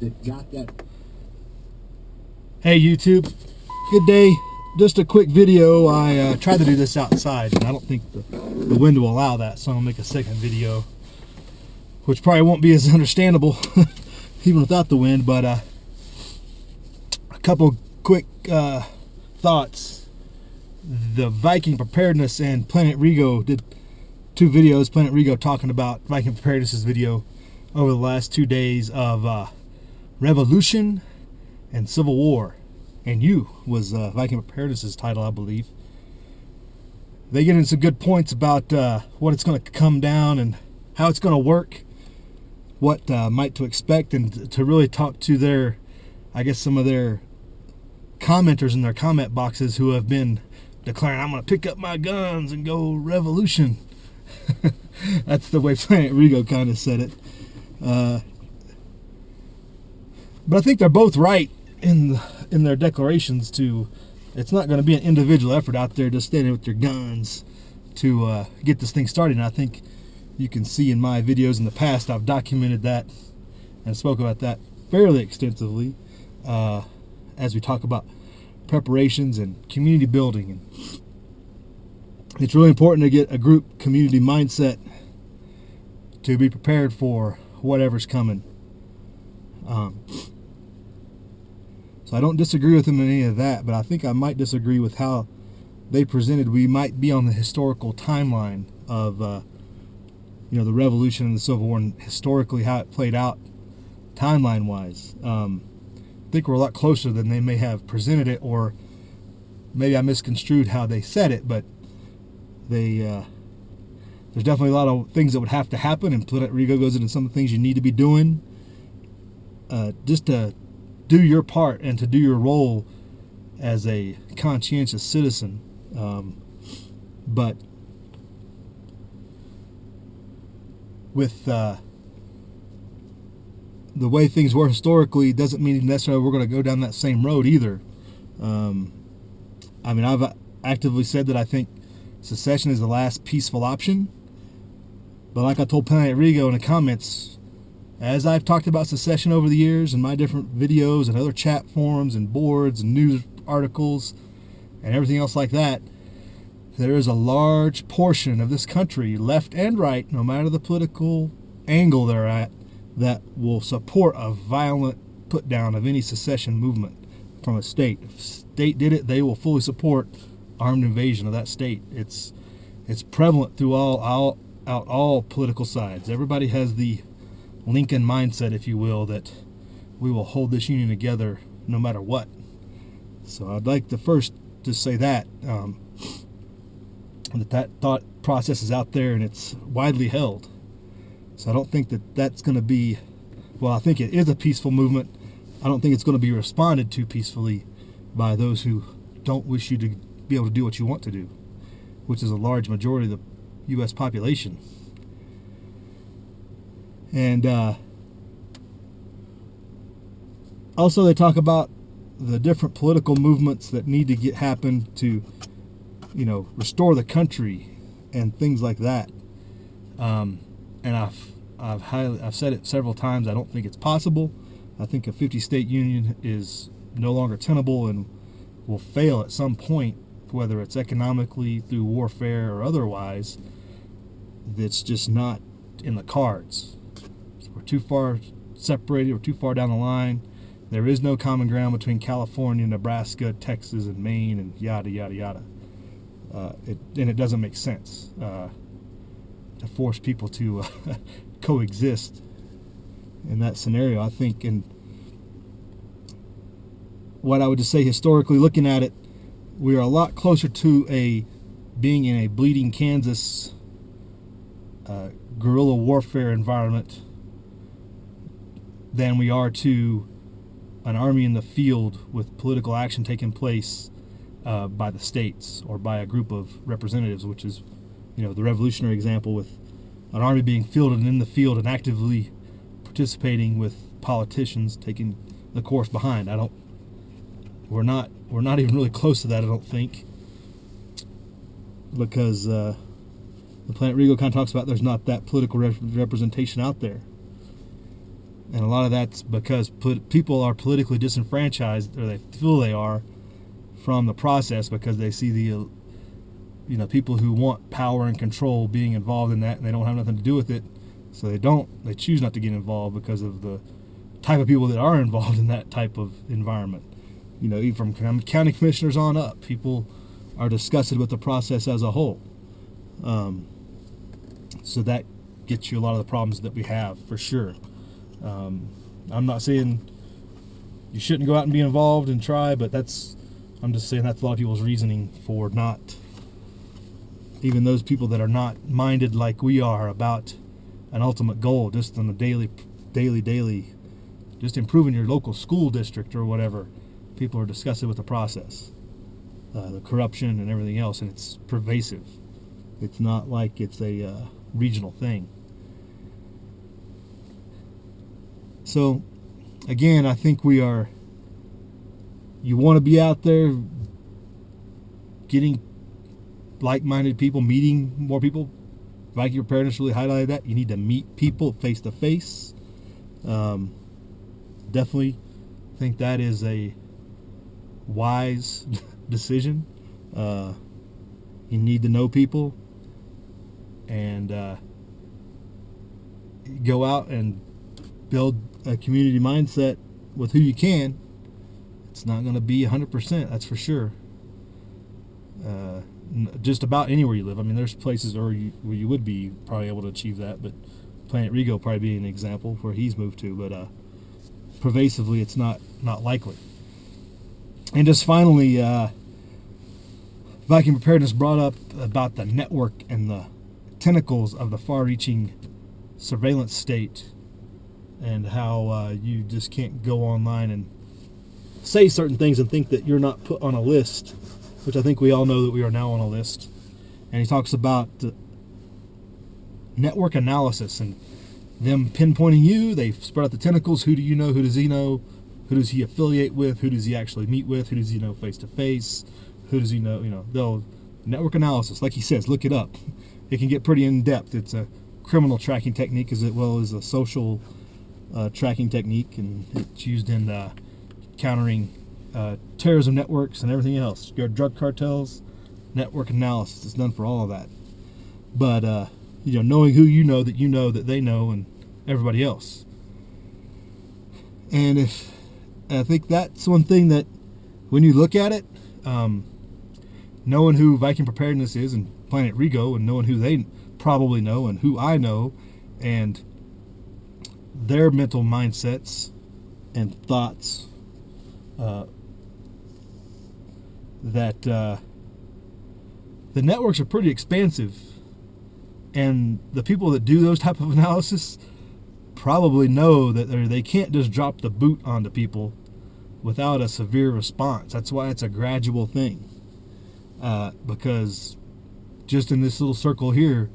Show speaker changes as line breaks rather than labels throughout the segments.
that got that.
Hey YouTube, good day. Just a quick video. I tried to do this outside and I don't think the wind will allow that, so I'll make a second video, which probably won't be as understandable even without the wind, but a couple quick thoughts. The Viking Preparedness and Planet Rigo did two videos. Planet Rigo talking about Viking Preparedness' video over the last 2 days of Revolution and Civil War. And You was Viking Preparedness' title, I believe. They get into some good points about what it's going to come down and how it's going to work, what might to expect, and to really talk to their, I guess, some of their commenters in their comment boxes who have been declaring, I'm going to pick up my guns and go revolution. That's the way Planet Rigo kind of said it. But I think they're both right in their declarations to, it's not going to be an individual effort out there just standing with your guns to get this thing started. And I think you can see in my videos in the past, I've documented that and spoke about that fairly extensively as we talk about preparations and community building. And it's really important to get a group community mindset to be prepared for whatever's coming. So I don't disagree with them in any of that, but I think I might disagree with how they presented. We might be on the historical timeline of the Revolution and the Civil War, and historically how it played out timeline-wise. I think we're a lot closer than they may have presented it, or maybe I misconstrued how they said it, but there's definitely a lot of things that would have to happen, and Planet Rigo goes into some of the things you need to be doing just to do your part and to do your role as a conscientious citizen. But with the way things were historically doesn't mean necessarily we're going to go down that same road either. I mean, I've actively said that I think secession is the last peaceful option. But like I told Planet Rigo in the comments, as I've talked about secession over the years in my different videos and other chat forums and boards and news articles and everything else like that, there is a large portion of this country, left and right, no matter the political angle they're at, that will support a violent put down of any secession movement from a state. If a state did it, they will fully support armed invasion of that state. It's prevalent through all political sides. Everybody has the Lincoln mindset, if you will, that we will hold this union together no matter what. So I'd like to first just say that that thought process is out there and it's widely held. So I don't think that that's going to be, well, I think it is a peaceful movement. I don't think it's going to be responded to peacefully by those who don't wish you to be able to do what you want to do, which is a large majority of the U.S. population. And also they talk about the different political movements that need to happen to, restore the country and things like that. And I've said it several times. I don't think it's possible. I think a 50-state union is no longer tenable and will fail at some point, whether it's economically, through warfare, or otherwise. It's just not in the cards. We're too far separated. We're too far down the line. There is no common ground between California, Nebraska, Texas, and Maine, and yada, yada, yada. And it doesn't make sense to force people to coexist in that scenario. I think, and what I would just say historically, looking at it, we are a lot closer to being in a bleeding Kansas guerrilla warfare environment than we are to an army in the field with political action taking place by the states or by a group of representatives, which is, the revolutionary example with an army being fielded and in the field and actively participating with politicians taking the course behind. We're not even really close to that, I don't think, because the Planet Rigo kind of talks about there's not that political representation out there. And a lot of that's because people are politically disenfranchised, or they feel they are, from the process, because they see the people who want power and control being involved in that, and they don't have nothing to do with it, so they choose not to get involved because of the type of people that are involved in that type of environment. Even from county commissioners on up, people are disgusted with the process as a whole. So that gets you a lot of the problems that we have, for sure. I'm not saying you shouldn't go out and be involved and try, but I'm just saying that's a lot of people's reasoning for not, even those people that are not minded like we are about an ultimate goal, just on a daily, just improving your local school district or whatever. People are disgusted with the process, the corruption and everything else, and it's pervasive. It's not like it's a regional thing. So, again, I think you want to be out there getting like-minded people, meeting more people. Viking Preparedness really highlighted that. You need to meet people face to face. Definitely think that is a wise decision. You need to know people and go out and build a community mindset with who you can. It's not going to be 100%, that's for sure. Just about anywhere you live. I mean, there's places where you would be probably able to achieve that, but Planet Rigo probably be an example where he's moved to, but pervasively it's not likely. And just finally, Viking Preparedness brought up about the network and the tentacles of the far-reaching surveillance state, and how you just can't go online and say certain things and think that you're not put on a list, which I think we all know that we are now on a list. And he talks about network analysis and them pinpointing you. They spread out the tentacles. Who do you know? Who does he know? Who does he affiliate with? Who does he actually meet with? Who does he know face to face? Who does he know? They'll network analysis. Like he says, look it up. It can get pretty in depth. It's a criminal tracking technique as well as a social tracking technique, and it's used in countering terrorism networks and everything else. Your drug cartels, network analysis is done for all of that. But knowing who you know that they know, and everybody else. And I think that's one thing that when you look at it, knowing who Viking Preparedness is and Planet Rigo, and knowing who they probably know and who I know, and their mental mindsets and thoughts, that the networks are pretty expansive, and the people that do those type of analysis probably know that they can't just drop the boot onto people without a severe response. That's why it's a gradual thing, because just in this little circle here,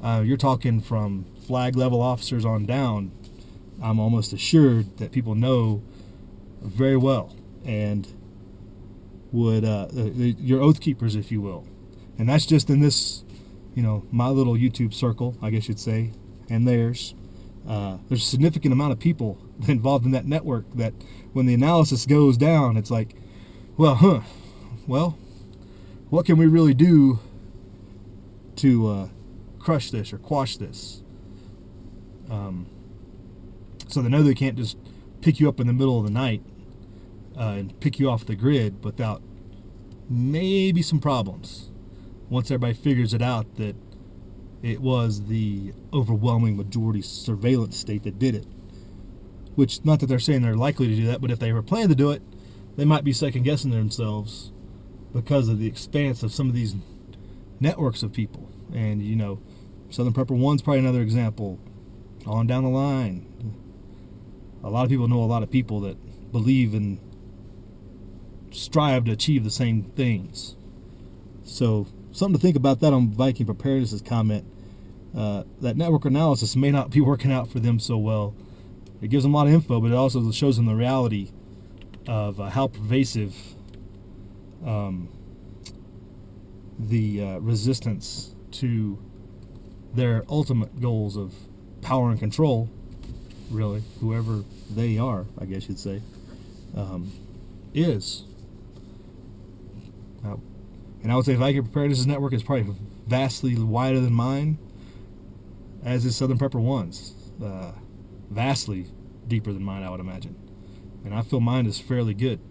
you're talking from flag level officers on down. I'm almost assured that people know very well, and would your oath keepers, if you will. And that's just in this, my little YouTube circle, I guess you'd say, and theirs. There's a significant amount of people involved in that network that when the analysis goes down, it's like, well, what can we really do to crush this or quash this? So they know they can't just pick you up in the middle of the night and pick you off the grid without maybe some problems. Once everybody figures it out that it was the overwhelming majority surveillance state that did it. Which, not that they're saying they're likely to do that, but if they were planning to do it, they might be second-guessing themselves because of the expanse of some of these networks of people. And, Southern Prepper 1's probably another example. On down the line, a lot of people know a lot of people that believe and strive to achieve the same things. So, something to think about that on Viking Preparedness' comment. That network analysis may not be working out for them so well. It gives them a lot of info, but it also shows them the reality of how pervasive the resistance to their ultimate goals of power and control really, whoever they are, I guess you'd say, is. And I would say Viking Preparedness network is probably vastly wider than mine, as is Southern Prepper One's. Vastly deeper than mine, I would imagine. And I feel mine is fairly good.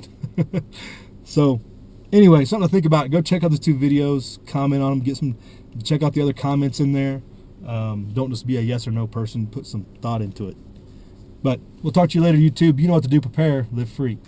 So, anyway, something to think about. Go check out those 2 videos, comment on them, check out the other comments in there. Don't just be a yes or no person. Put some thought into it. But we'll talk to you later, YouTube. You know what to do. Prepare, live free.